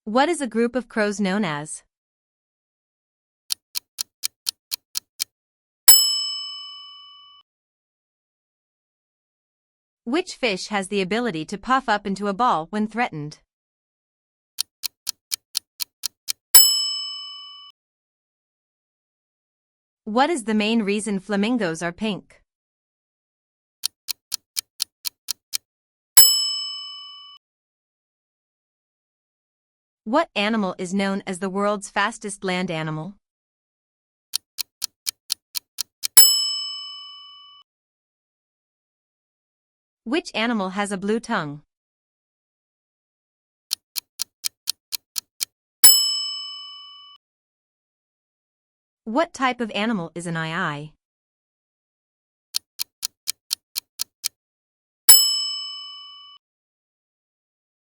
What is a group of crows known as? Which fish has the ability to puff up into a ball when threatened? What is the main reason flamingos are pink? What animal is known as the world's fastest land animal? Which animal has a blue tongue? What type of animal is an eye?